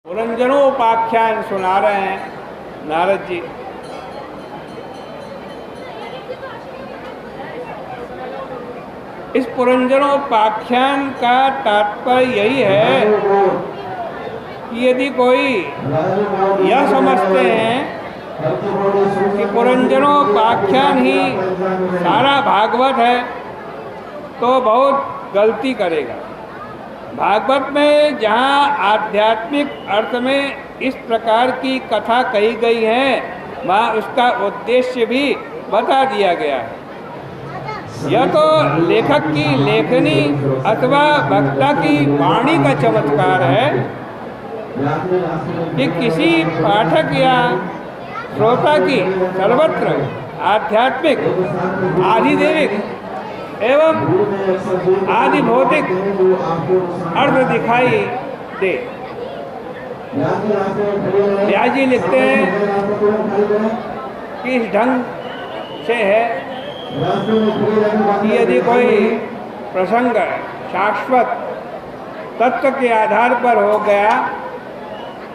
पुरंजनोपाख्यान सुना रहे हैं नारद जी। इस पुरंजनोपाख्यान का तात्पर्य यही है कि यदि कोई यह समझते हैं कि पुरंजनोपाख्यान ही सारा भागवत है तो बहुत गलती करेगा। भागवत में जहाँ आध्यात्मिक अर्थ में इस प्रकार की कथा कही गई है वहाँ उसका उद्देश्य भी बता दिया गया है। यह तो लेखक की लेखनी अथवा वक्ता की वाणी का चमत्कार है कि किसी पाठक या श्रोता की सर्वत्र आध्यात्मिक, आधिदैविक एवं आदि भौतिक अर्थ दिखाई दे। व्यास जी लिखते हैं कि इस ढंग से है कि यदि कोई प्रसंग शाश्वत तत्व के आधार पर हो गया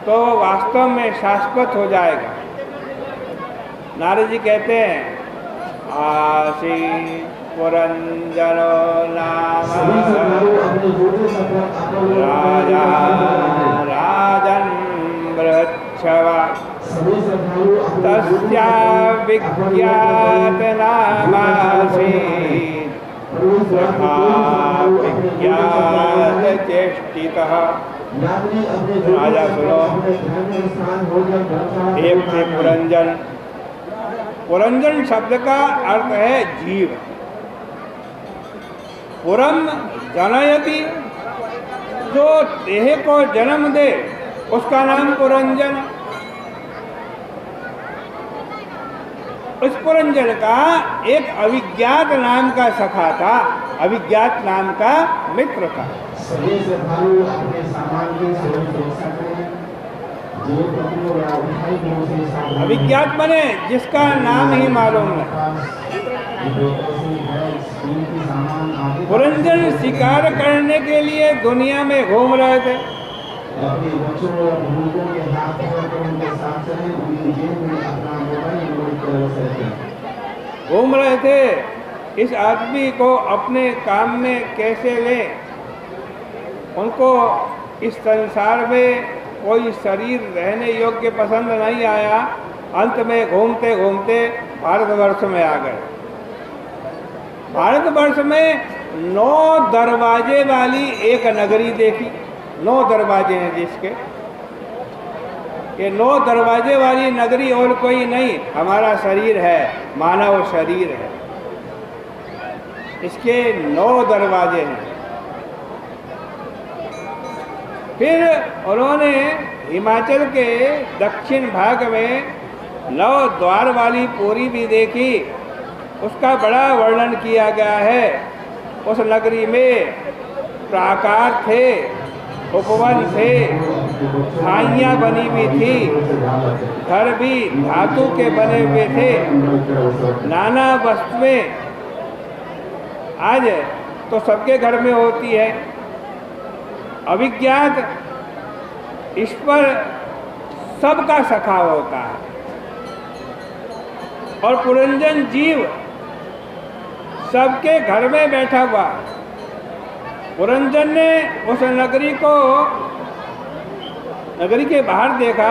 तो वास्तव में शाश्वत हो जाएगा। नारद जी कहते हैं आसी पुरंजनो नाम राजा राजन बृहच्छवा तस्या विज्ञात नामासी विज्ञात चेष्टितः। राजा सुनो, एक थे पुरंजन। पुरंजन शब्द का अर्थ है जीव। पुरम जनयति, जो देह को जन्म दे उसका नाम पुरंजन। उस पुरंजन का एक अविज्ञात नाम का सखा था, अविज्ञात नाम का मित्र था। अविज्ञात बने जिसका नाम ही मालूम नहीं। पुरंजन शिकार करने के लिए दुनिया में घूम रहे थे। घूम रहे थे, इस आदमी को अपने काम में कैसे ले। उनको इस संसार में कोई शरीर रहने योग्य पसंद नहीं आया। अंत में घूमते घूमते भारतवर्ष में आ गए। भारतवर्ष में 9 दरवाजे वाली एक नगरी देखी। 9 दरवाजे हैं जिसके, ये 9 दरवाजे वाली नगरी और कोई नहीं, हमारा शरीर है, मानव शरीर है। इसके 9 दरवाजे हैं। फिर उन्होंने हिमाचल के दक्षिण भाग में 9 द्वार वाली पुरी भी देखी। उसका बड़ा वर्णन किया गया है। उस नगरी में प्राकार थे, उपवन थे, खाइयाँ बनी हुई थी, घर भी धातु के बने हुए थे, नाना वस्तुएं आज तो सबके घर में होती है। अविज्ञात ईश्वर सबका सखा होता है और पुरंजन जीव सबके घर में बैठा हुआ। पुरंजन ने उस नगरी को, नगरी के बाहर देखा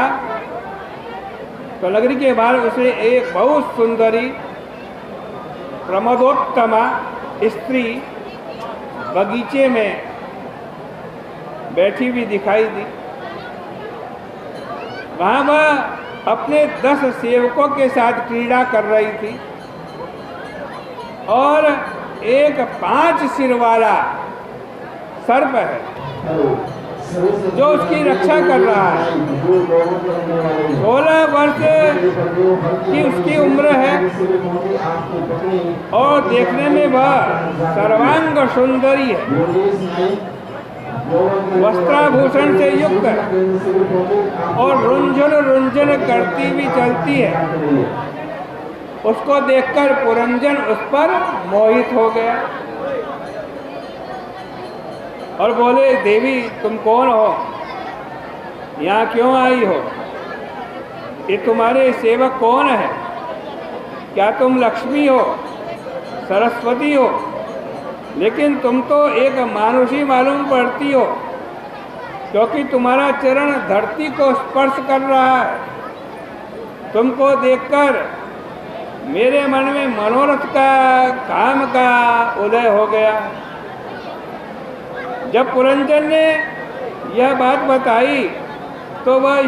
तो नगरी के बाहर उसे एक बहुत सुंदरी प्रमदोत्तमा स्त्री बगीचे में बैठी हुई दिखाई दी। वहाँ वह अपने 10 सेवकों के साथ क्रीड़ा कर रही थी और एक 5 सिर वाला सर्प है जो उसकी रक्षा कर रहा है। 16 वर्ष की उसकी उम्र है और देखने में वह सर्वांग सुंदरी है, वस्त्राभूषण से युक्त और रुंझन रुंझन करती भी चलती है। उसको देखकर पुरंजन उस पर मोहित हो गया और बोले, देवी तुम कौन हो? यहाँ क्यों आई हो? ये तुम्हारे सेवक कौन है? क्या तुम लक्ष्मी हो, सरस्वती हो? लेकिन तुम तो एक मानुषी मालूम पड़ती हो, क्योंकि तुम्हारा चरण धरती को स्पर्श कर रहा है। तुमको देखकर मेरे मन में मनोरथ का, काम का उदय हो गया। जब पुरंजन ने यह बात बताई तो वह